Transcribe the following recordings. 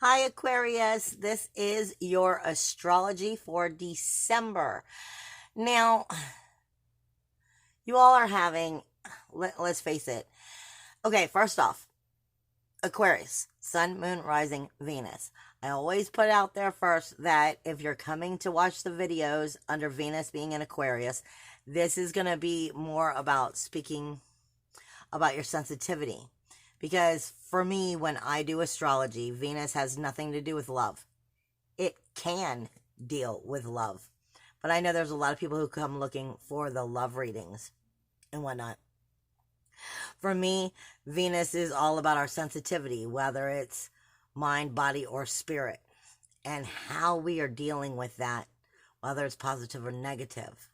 Hi, Aquarius. This is your astrology for December. Now, you all are having, let's face it. Okay, first off, Aquarius, Sun, Moon, Rising, Venus. I always put out there first that if you're coming to watch the videos under Venus being in Aquarius, this is going to be more about speaking about your sensitivity. Because for me, when I do astrology, Venus has nothing to do with love. It can deal with love. But I know there's a lot of people who come looking for the love readings and whatnot. For me, Venus is all about our sensitivity, whether it's mind, body, or spirit, and how we are dealing with that, whether it's positive or negative.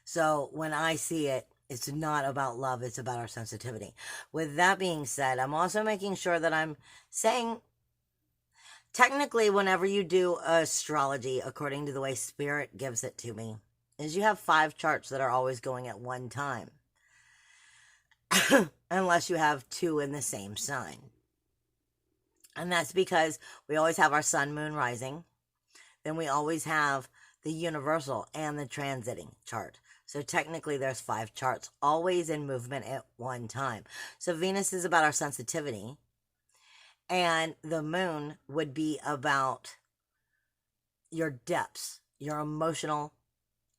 So when I see it, it's not about love, it's about our sensitivity. With that being said, I'm also making sure that I'm saying, technically, whenever you do astrology, according to the way Spirit gives it to me, is you have 5 charts that are always going at one time. Unless you have 2 in the same sign. And that's because we always have our Sun, Moon, Rising. Then we always have the universal and the transiting chart. So technically there's 5 charts, always in movement at one time. So Venus is about our sensitivity. And the moon would be about your depths, your emotional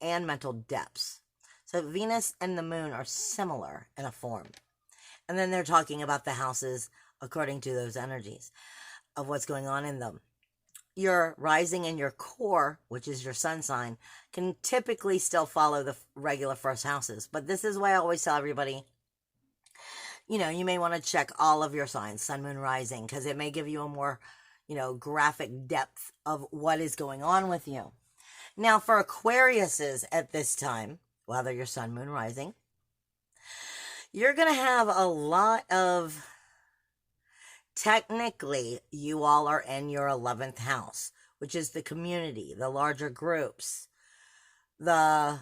and mental depths. So Venus and the moon are similar in a form. And then they're talking about the houses according to those energies of what's going on in them. Your rising and your core, which is your sun sign, can typically still follow the regular first houses. But this is why I always tell everybody, you may want to check all of your signs, sun, moon, rising, because it may give you a more, graphic depth of what is going on with you. Now, for Aquariuses at this time, whether you're sun, moon, rising, you're going to have a lot of, technically, you all are in your 11th house, which is the community, the larger groups, the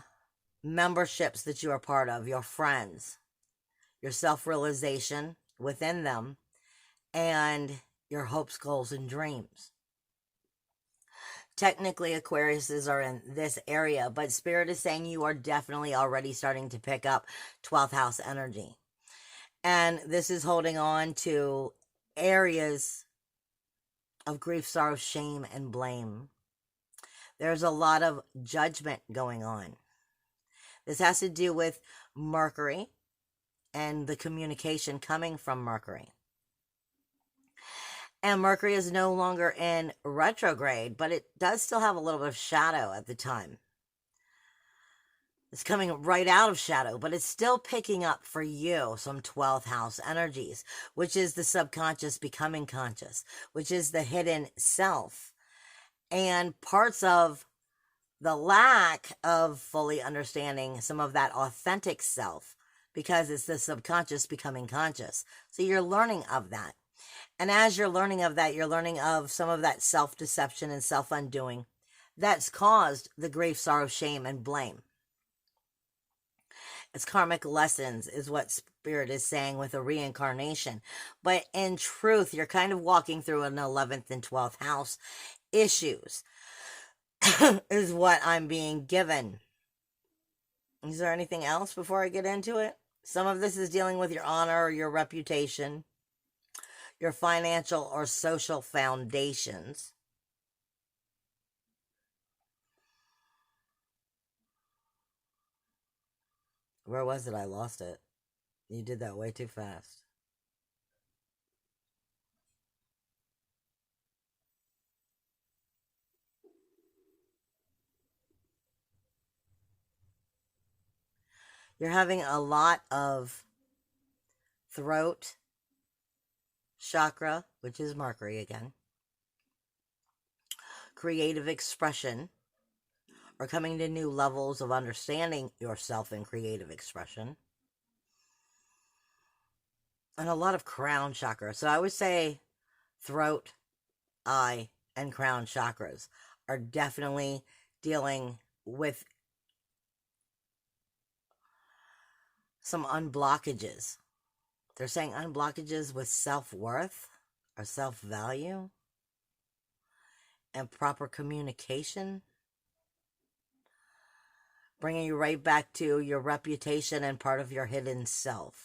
memberships that you are part of, your friends, your self-realization within them, and your hopes, goals, and dreams. Technically, Aquariuses are in this area, but Spirit is saying you are definitely already starting to pick up 12th house energy. And this is holding on to areas of grief, sorrow, shame, and blame. There's a lot of judgment going on. This has to do with Mercury and the communication coming from Mercury. And Mercury is no longer in retrograde, but it does still have a little bit of shadow at the time. It's coming right out of shadow, but it's still picking up for you some 12th house energies, which is the subconscious becoming conscious, which is the hidden self, and parts of the lack of fully understanding some of that authentic self, because it's the subconscious becoming conscious. So you're learning of that. And as you're learning of that, you're learning of some of that self-deception and self-undoing that's caused the grief, sorrow, shame, and blame. It's karmic lessons is what Spirit is saying with a reincarnation. But in truth, you're kind of walking through an 11th and 12th house issues is what I'm being given. Is there anything else before I get into it? Some of this is dealing with your honor or your reputation, your financial or social foundations. Where was it? I lost it. You did that way too fast. You're having a lot of throat chakra, which is Mercury again, creative expression, or coming to new levels of understanding yourself in creative expression, and a lot of crown chakra. So I would say throat, eye, and crown chakras are definitely dealing with some unblockages. They're saying unblockages with self-worth or self-value. and proper communication, bringing you right back to your reputation and part of your hidden self.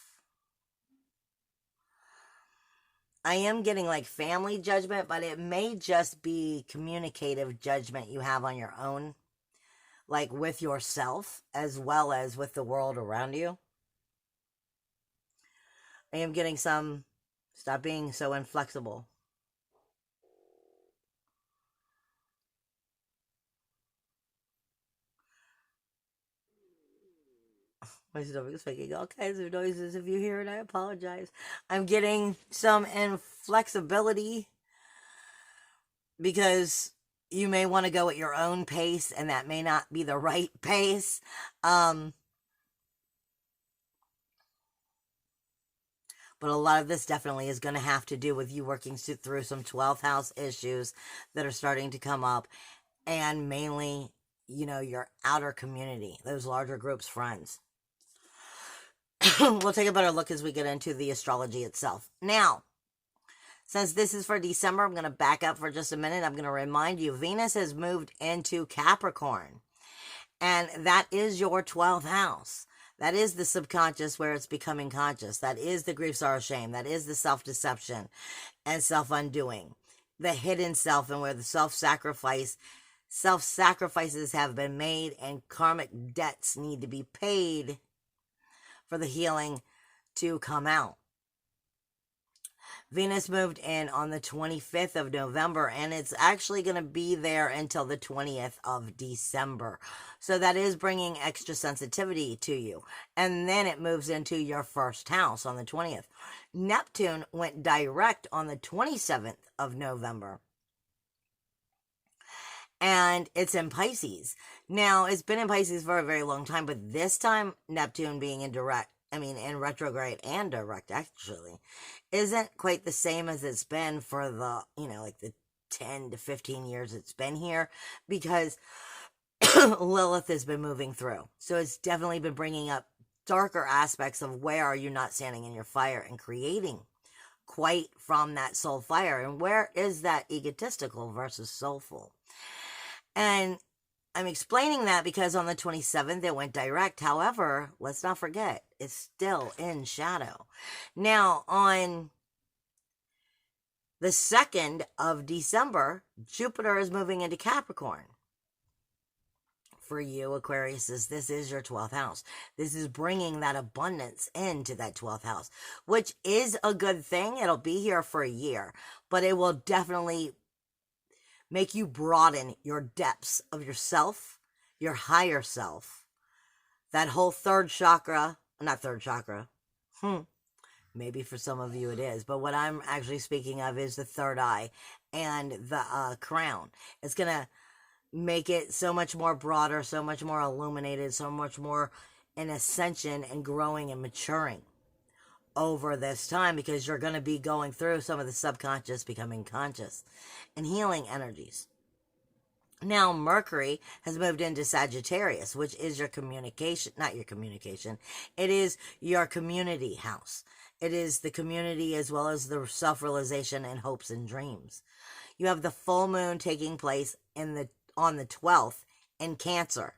I am getting like family judgment, but it may just be communicative judgment you have on your own, like with yourself as well as with the world around you. I am getting some, stop being so inflexible. My stomach is making all kinds of noises. If you hear it, I apologize. I'm getting some inflexibility because you may want to go at your own pace, and that may not be the right pace. But a lot of this definitely is going to have to do with you working through some 12th house issues that are starting to come up, and mainly, you know, your outer community, those larger groups, friends. We'll take a better look as we get into the astrology itself. Now, since this is for December, I'm going to back up for just a minute. I'm going to remind you, Venus has moved into Capricorn, and that is your 12th house. That is the subconscious where it's becoming conscious. That is the grief, sorrow, shame. That is the self-deception and self-undoing. The hidden self, and where the self-sacrifices have been made and karmic debts need to be paid for the healing to come out. Venus moved in on the 25th of November, and it's actually going to be there until the 20th of December. So that is bringing extra sensitivity to you. And then it moves into your first house on the 20th. Neptune went direct on the 27th of November. And it's in Pisces. Now, it's been in Pisces for a very long time, but this time, Neptune being in retrograde and direct, actually, isn't quite the same as it's been for the, like the 10 to 15 years it's been here, because Lilith has been moving through. So it's definitely been bringing up darker aspects of where are you not standing in your fire and creating quite from that soul fire, and where is that egotistical versus soulful. And I'm explaining that because on the 27th it went direct. However, let's not forget, it's still in shadow. Now, on the 2nd of December, Jupiter is moving into Capricorn. For you, Aquarius, this is your 12th house. This is bringing that abundance into that 12th house, which is a good thing. It'll be here for a year, but it will definitely make you broaden your depths of yourself, your higher self. That whole not third chakra. Maybe for some of you it is, but what I'm actually speaking of is the third eye and the crown. It's going to make it so much more broader, so much more illuminated, so much more in ascension and growing and maturing over this time, because you're going to be going through some of the subconscious becoming conscious and healing energies. Now, Mercury has moved into Sagittarius, which is your communication, not your communication. It is your community house. It is the community as well as the self-realization and hopes and dreams. You have the full moon taking place on the 12th in Cancer.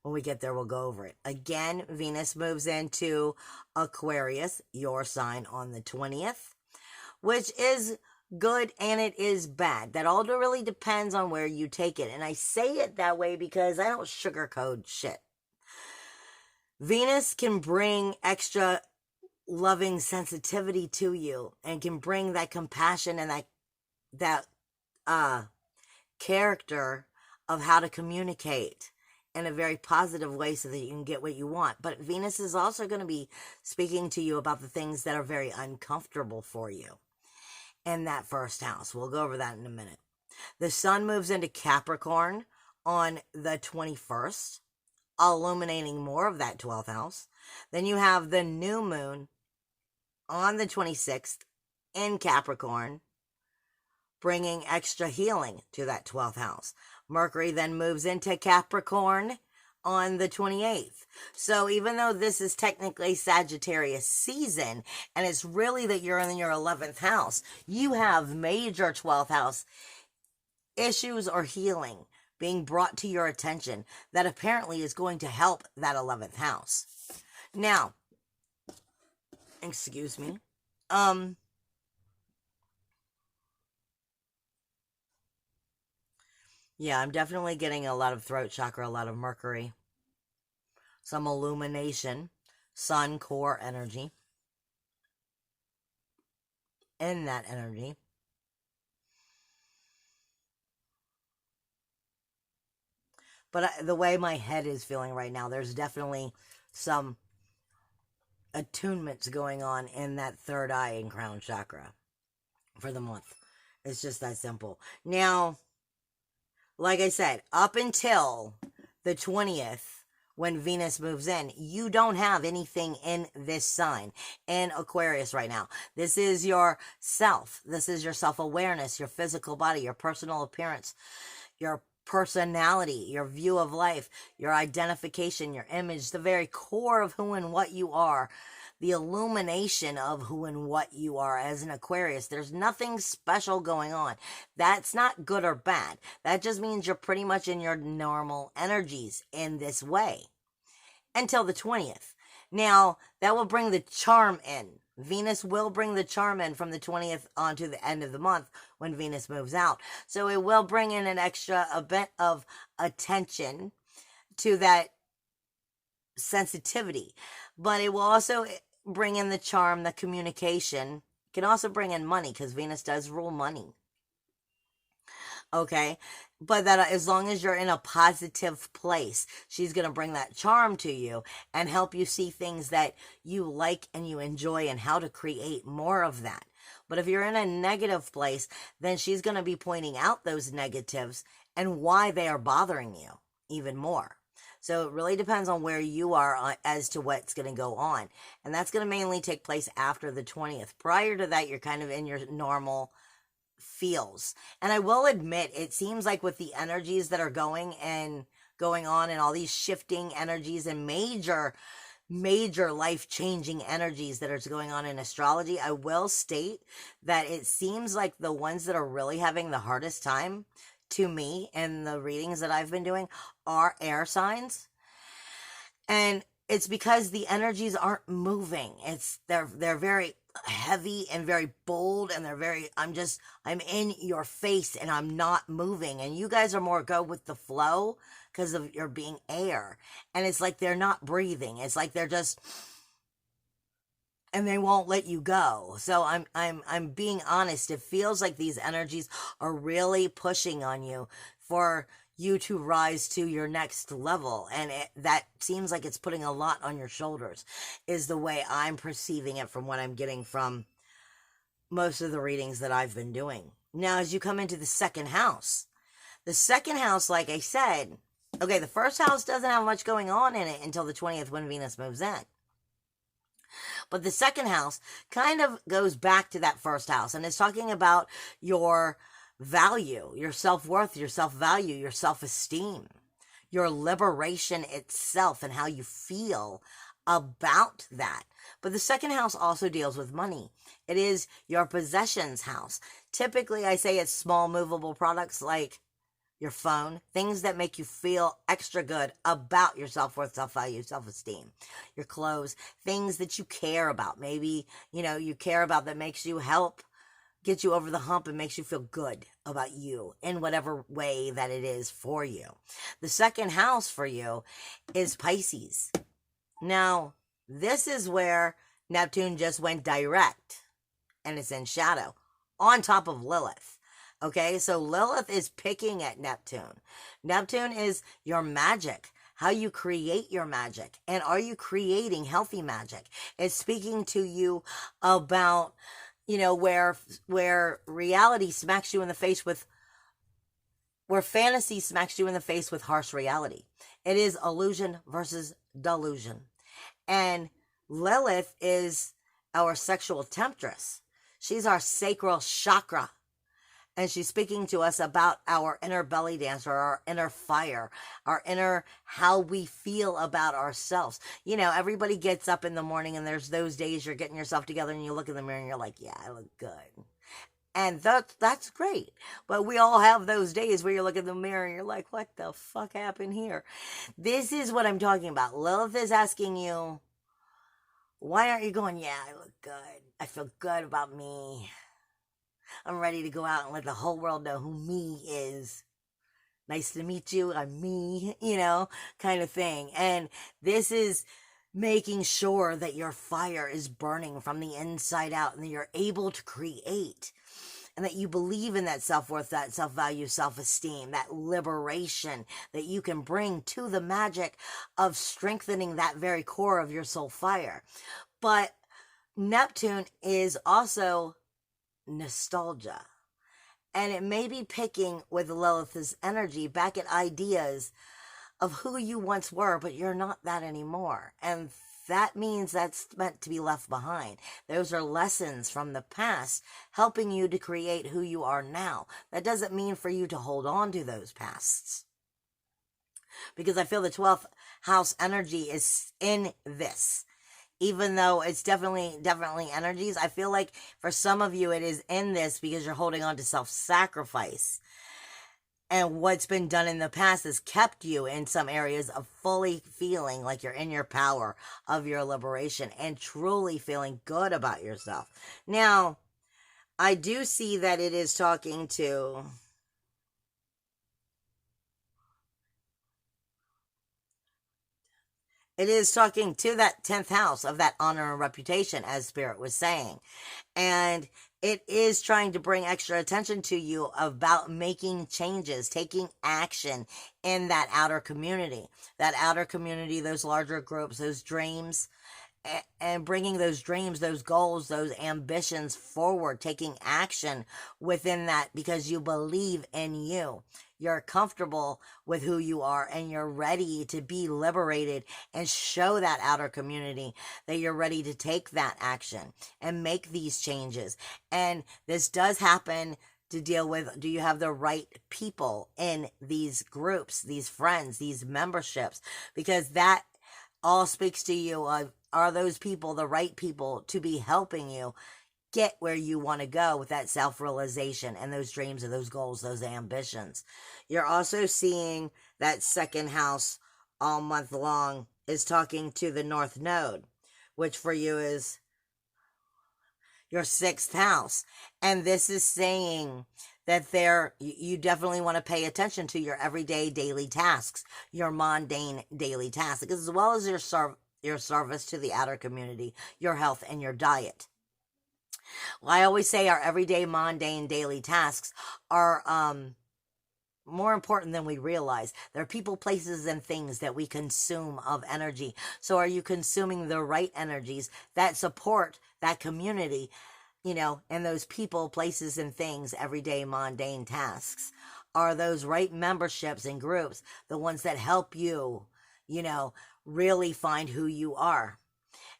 When we get there, we'll go over it. Again, Venus moves into Aquarius, your sign, on the 20th, which is good and it is bad. That all really depends on where you take it. And I say it that way because I don't sugarcoat shit. Venus can bring extra loving sensitivity to you and can bring that compassion and that character of how to communicate in a very positive way so that you can get what you want. But Venus is also going to be speaking to you about the things that are very uncomfortable for you in that first house. We'll go over that in a minute. The sun moves into Capricorn on the 21st, illuminating more of that 12th house. Then you have the new moon on the 26th in Capricorn, bringing extra healing to that 12th house. Mercury then moves into Capricorn on the 28th. So even though this is technically Sagittarius season, and it's really that you're in your 11th house, you have major 12th house issues or healing being brought to your attention that apparently is going to help that 11th house. Now, excuse me. Yeah, I'm definitely getting a lot of throat chakra, a lot of Mercury, some illumination, sun core energy in that energy. But the way my head is feeling right now, there's definitely some attunements going on in that third eye and crown chakra for the month. It's just that simple. Now, like I said, up until the 20th, when Venus moves in, you don't have anything in this sign, in Aquarius right now. This is your self. This is your self-awareness, your physical body, your personal appearance, your personality, your view of life, your identification, your image, the very core of who and what you are, the illumination of who and what you are as an Aquarius. There's nothing special going on. That's not good or bad. That just means you're pretty much in your normal energies in this way until the 20th. Now, that will bring the charm in. Venus will bring the charm in from the 20th on to the end of the month when Venus moves out. So it will bring in an extra bit of attention to that sensitivity. But it will also bring in the charm, the communication. It can also bring in money because Venus does rule money. Okay, but that as long as you're in a positive place, she's going to bring that charm to you and help you see things that you like and you enjoy and how to create more of that. But if you're in a negative place, then she's going to be pointing out those negatives and why they are bothering you even more. So it really depends on where you are as to what's going to go on. And that's going to mainly take place after the 20th. Prior to that, you're kind of in your normal feels. And I will admit, it seems like with the energies that are going on and all these shifting energies and major life-changing energies that are going on in astrology, I will state that it seems like the ones that are really having the hardest time to me in the readings that I've been doing are air signs. And it's because the energies aren't moving. They're very heavy and very bold, and they're very, I'm in your face and I'm not moving. And you guys are more go with the flow because of your being air. And it's like they're not breathing. It's like they're just, and they won't let you go. So I'm being honest. It feels like these energies are really pushing on you for you to rise to your next level. And that seems like it's putting a lot on your shoulders, is the way I'm perceiving it from what I'm getting from most of the readings that I've been doing. Now, as you come into the second house, like I said, okay, the first house doesn't have much going on in it until the 20th when Venus moves in. But the second house kind of goes back to that first house, and it's talking about your value, your self-worth, your self-value, your self-esteem, your liberation itself, and how you feel about that. But the second house also deals with money. It is your possessions house. Typically, I say it's small movable products like your phone, things that make you feel extra good about your self-worth, self-value, self-esteem, your clothes, things that you care about. Maybe, you care about that makes you help get you over the hump and makes you feel good about you in whatever way that it is for you. The second house for you is Pisces. Now, this is where Neptune just went direct, and it's in shadow on top of Lilith. Okay, so Lilith is picking at Neptune. Neptune is your magic, how you create your magic. And are you creating healthy magic? It's speaking to you about, where reality smacks you in the face with, where fantasy smacks you in the face with harsh reality. It is illusion versus delusion. And Lilith is our sexual temptress. She's our sacral chakra. And she's speaking to us about our inner belly dancer, our inner fire, our inner how we feel about ourselves. Everybody gets up in the morning and there's those days you're getting yourself together and you look in the mirror and you're like, yeah, I look good. And that's great. But we all have those days where you look in the mirror and you're like, what the fuck happened here? This is what I'm talking about. Lilith is asking you, why aren't you going, yeah, I look good. I feel good about me. I'm ready to go out and let the whole world know who me is. Nice to meet you. I'm me, kind of thing. And this is making sure that your fire is burning from the inside out and that you're able to create and that you believe in that self-worth, that self-value, self-esteem, that liberation that you can bring to the magic of strengthening that very core of your soul fire. But Neptune is also nostalgia. And it may be picking with Lilith's energy back at ideas of who you once were, but you're not that anymore. And that means that's meant to be left behind. Those are lessons from the past helping you to create who you are now. That doesn't mean for you to hold on to those pasts. Because I feel the 12th house energy is in this. Even though it's definitely energies, I feel like for some of you it is in this because you're holding on to self-sacrifice. And what's been done in the past has kept you in some areas of fully feeling like you're in your power of your liberation and truly feeling good about yourself. Now, I do see that it is talking to... It is talking to that 10th house of that honor and reputation, as Spirit was saying. And it is trying to bring extra attention to you about making changes, taking action in that outer community. That outer community, those larger groups, those dreams, and bringing those dreams, those goals, those ambitions forward, taking action within that because you believe in you. You're comfortable with who you are and you're ready to be liberated and show that outer community that you're ready to take that action and make these changes. And this does happen to deal with, do you have the right people in these groups, these friends, these memberships? Because that all speaks to you of, are those people the right people to be helping you get where you want to go with that self-realization and those dreams and those goals, those ambitions. You're also seeing that second house all month long is talking to the North Node, which for you is your 6th house. And this is saying that you definitely want to pay attention to your everyday daily tasks, your mundane daily tasks, as well as your service to the outer community, your health, and your diet. Well, I always say our everyday mundane daily tasks are more important than we realize. There are people, places, and things that we consume of energy. So are you consuming the right energies that support that community, and those people, places, and things, everyday mundane tasks? Are those right memberships and groups the ones that help you, really find who you are?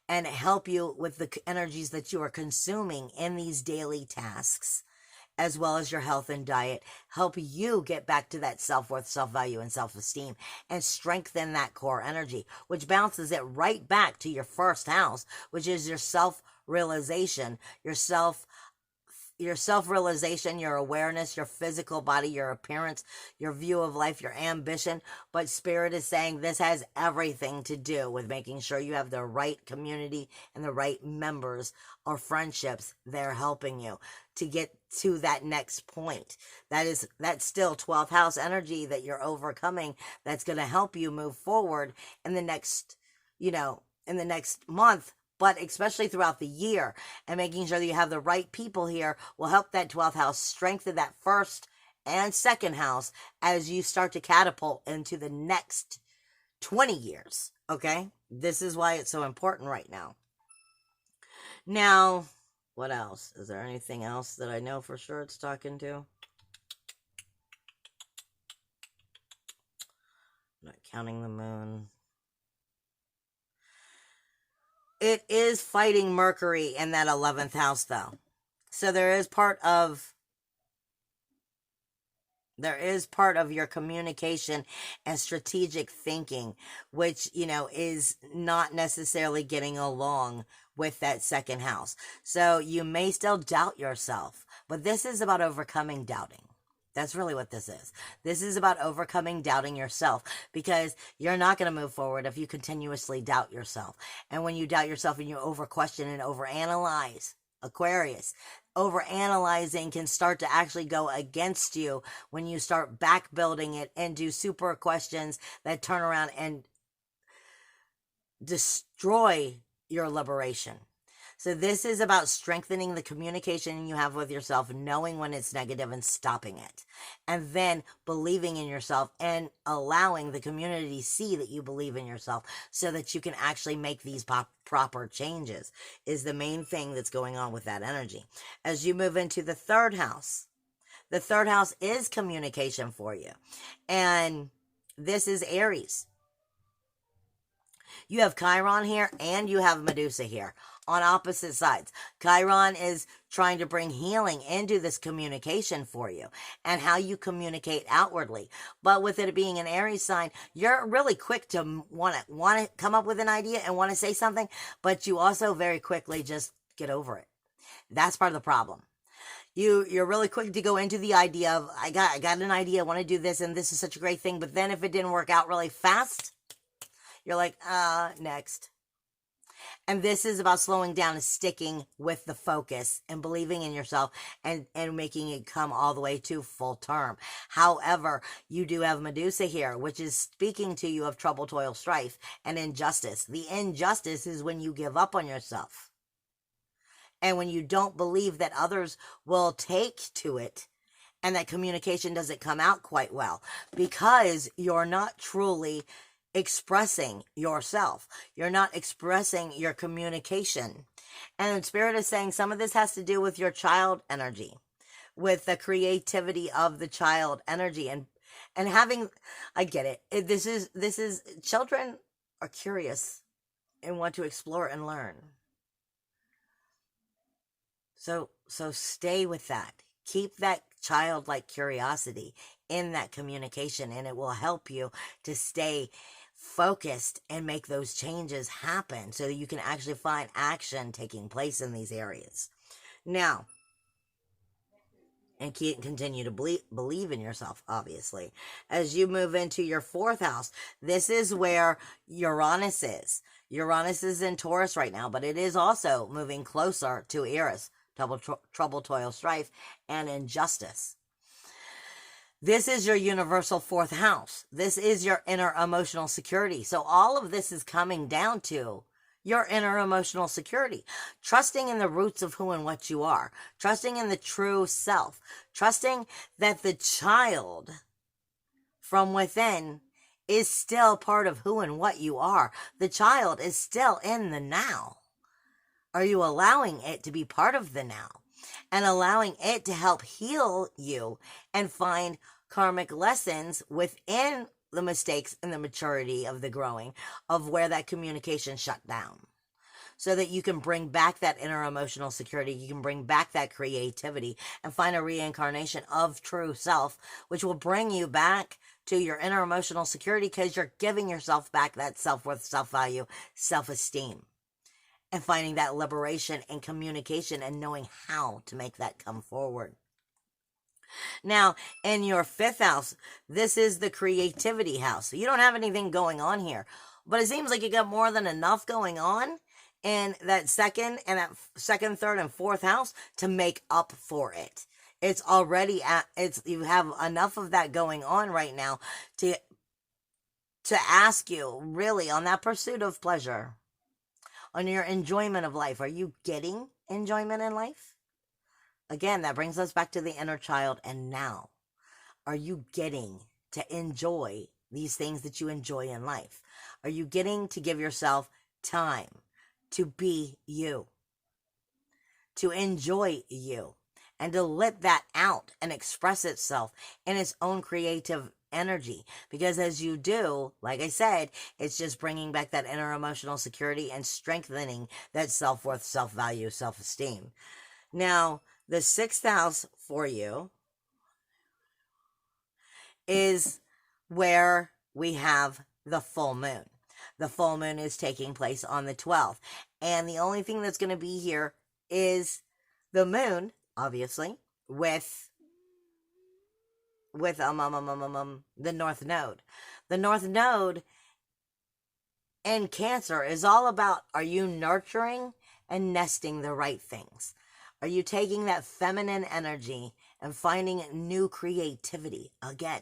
And help you with the energies that you are consuming in these daily tasks, as well as your health and diet, help you get back to that self-worth, self-value, and self-esteem, and strengthen that core energy, which bounces it right back to your 1st house, which is your self-realization, your self-realization, your awareness, your physical body, your appearance, your view of life, your ambition. But Spirit is saying this has everything to do with making sure you have the right community and the right members or friendships there helping you to get to that next point. That's still 12th house energy that you're overcoming. That's going to help you move forward in the next, month, but especially throughout the year. And making sure that you have the right people here will help that 12th house strengthen that 1st and 2nd house as you start to catapult into the next 20 years. Okay? This is why it's so important right now. Now, what else? Is there anything else that I know for sure it's talking to? I'm not counting the moon. It is fighting Mercury in that 11th house, though. So there is part of your communication and strategic thinking, which, is not necessarily getting along with that 2nd house. So you may still doubt yourself, But this is about overcoming doubting. That's really what this is. This is about overcoming doubting yourself, because you're not going to move forward if you continuously doubt yourself. And when you doubt yourself and you over question and overanalyze, Aquarius, overanalyzing can start to actually go against you when you start back building it and do super questions that turn around and destroy your liberation. So this is about strengthening the communication you have with yourself, knowing when it's negative and stopping it. And then believing in yourself and allowing the community to see that you believe in yourself so that you can actually make these proper changes is the main thing that's going on with that energy. As you move into the third house is communication for you. And this is Aries. You have Chiron here and you have Medusa here on opposite sides. Chiron is trying to bring healing into this communication for you and how you communicate outwardly. But with it being an Aries sign, you're really quick to want to come up with an idea and want to say something, but you also very quickly just get over it. That's part of the problem. You're really quick to go into the idea of, I got an idea, I want to do this, and this is such a great thing. But then if it didn't work out really fast, you're like, next. And this is about slowing down and sticking with the focus and believing in yourself and making it come all the way to full term. However, you do have Medusa here, which is speaking to you of trouble, toil, strife, and injustice. The injustice is when you give up on yourself. And when you don't believe that others will take to it, and that communication doesn't come out quite well, because you're not truly expressing yourself. You're not expressing your communication. And Spirit is saying some of this has to do with your child energy, with the creativity of the child energy, and having, I get it. This is children are curious and want to explore and learn. So stay with that. Keep that childlike curiosity in that communication, and it will help you to stay focused and make those changes happen so that you can actually find action taking place in these areas. Now, and continue to believe in yourself, obviously. As you move into your fourth house, this is where Uranus is. Uranus is in Taurus right now, but it is also moving closer to Eris. Trouble, toil, strife, and injustice. This is your universal fourth house. This is your inner emotional security. So all of this is coming down to your inner emotional security. Trusting in the roots of who and what you are. Trusting in the true self. Trusting that the child from within is still part of who and what you are. The child is still in the now. Are you allowing it to be part of the now and allowing it to help heal you and find karmic lessons within the mistakes and the maturity of the growing of where that communication shut down, so that you can bring back that inner emotional security, you can bring back that creativity and find a reincarnation of true self, which will bring you back to your inner emotional security because you're giving yourself back that self-worth, self-value, self-esteem. And finding that liberation and communication and knowing how to make that come forward. Now, in your fifth house, this is the creativity house. So you don't have anything going on here. But it seems like you got more than enough going on in that second, third, and fourth house to make up for it. It's already you have enough of that going on right now to ask you, really, on that pursuit of pleasure, on your enjoyment of life. Are you getting enjoyment in life? Again, that brings us back to the inner child and now. Are you getting to enjoy these things that you enjoy in life? Are you getting to give yourself time to be you, to enjoy you, and to let that out and express itself in its own creative energy? Because as you do, like I said, it's just bringing back that inner emotional security and strengthening that self-worth, self-value, self-esteem. Now, the sixth house for you is where we have the full moon. The full moon is taking place on the 12th. And the only thing that's going to be here is the moon, obviously, with the North Node. The North Node in Cancer is all about, are you nurturing and nesting the right things? Are you taking that feminine energy and finding new creativity again?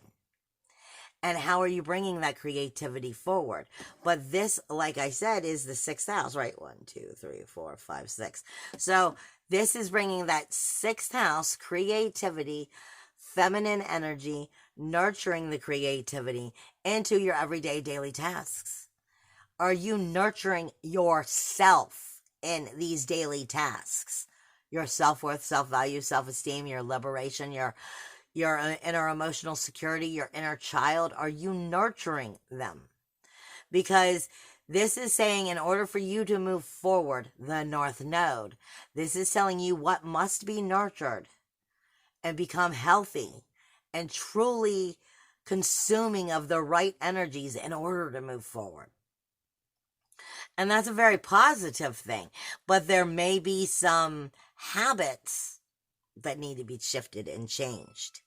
And how are you bringing that creativity forward? But this, like I said, is the 6th house, right? 1, 2, 3, 4, 5, 6. So this is bringing that 6th house creativity, feminine energy, nurturing the creativity into your everyday daily tasks. Are you nurturing yourself in these daily tasks? Your self-worth, self-value, self-esteem, your liberation, your inner emotional security, your inner child. Are you nurturing them? Because this is saying, in order for you to move forward, the North Node, this is telling you what must be nurtured and become healthy and truly consuming of the right energies in order to move forward. And that's a very positive thing. But there may be some habits that need to be shifted and changed.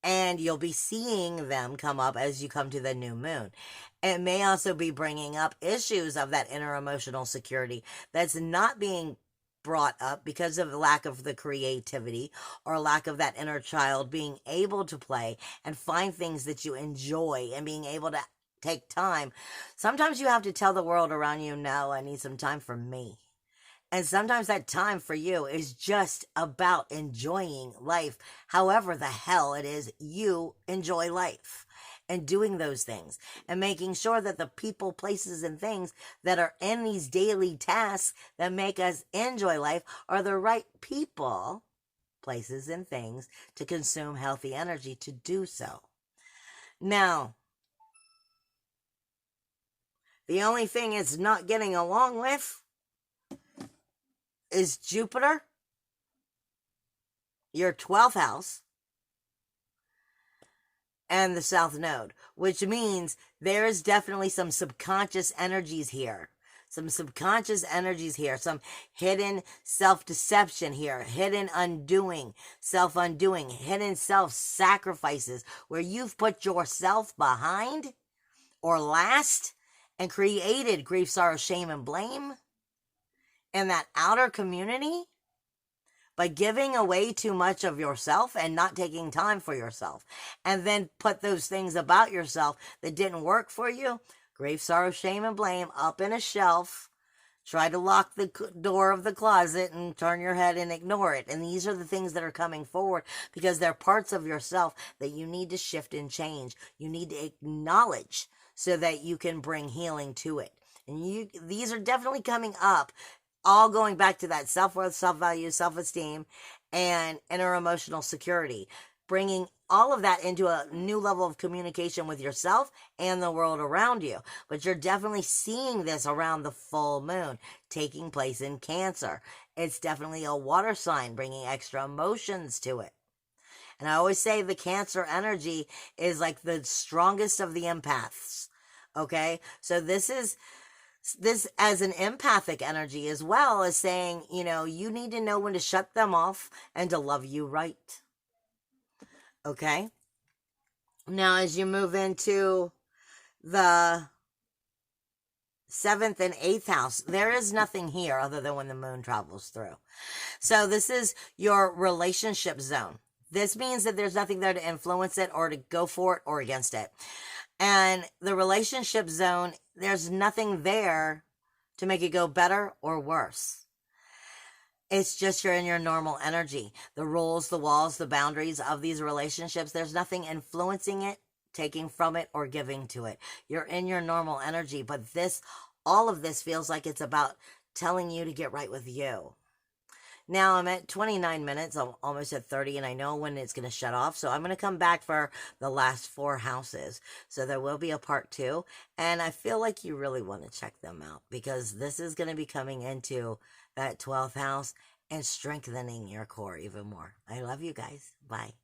And you'll be seeing them come up as you come to the new moon. It may also be bringing up issues of that inner emotional security that's not being brought up because of the lack of the creativity or lack of that inner child being able to play and find things that you enjoy and being able to take time. Sometimes you have to tell the world around you, no, I need some time for me. And sometimes that time for you is just about enjoying life, however the hell it is you enjoy life, and doing those things and making sure that the people, places, and things that are in these daily tasks that make us enjoy life are the right people, places, and things to consume healthy energy to do so. Now, the only thing it's not getting along with is Jupiter, your 12th house, and the South Node, which means there is definitely some subconscious energies here. Some subconscious energies here, some hidden self-deception here, hidden undoing, self-undoing, hidden self-sacrifices, where you've put yourself behind or last and created grief, sorrow, shame, and blame in that outer community by giving away too much of yourself and not taking time for yourself, and then put those things about yourself that didn't work for you, grief, sorrow, shame, and blame, up in a shelf, try to lock the door of the closet and turn your head and ignore it. And these are the things that are coming forward because they're parts of yourself that you need to shift and change. You need to acknowledge so that you can bring healing to it. And these are definitely coming up, all going back to that self-worth, self-value, self-esteem, and inner emotional security, bringing all of that into a new level of communication with yourself and the world around you. But you're definitely seeing this around the full moon taking place in Cancer. It's definitely a water sign, bringing extra emotions to it. And I always say the Cancer energy is like the strongest of the empaths. Okay? So this as an empathic energy as well as saying, you need to know when to shut them off and to love you right. Okay? Now, as you move into the 7th and 8th house, there is nothing here other than when the moon travels through. So this is your relationship zone. This means that there's nothing there to influence it or to go for it or against it. And the relationship zone, there's nothing there to make it go better or worse. It's just you're in your normal energy. The rules, the walls, the boundaries of these relationships, there's nothing influencing it, taking from it, or giving to it. You're in your normal energy, but all of this feels like it's about telling you to get right with you. Now I'm at 29 minutes, I'm almost at 30, and I know when it's going to shut off, so I'm going to come back for the last 4 houses. So there will be a part 2, and I feel like you really want to check them out, because this is going to be coming into that 12th house and strengthening your core even more. I love you guys. Bye.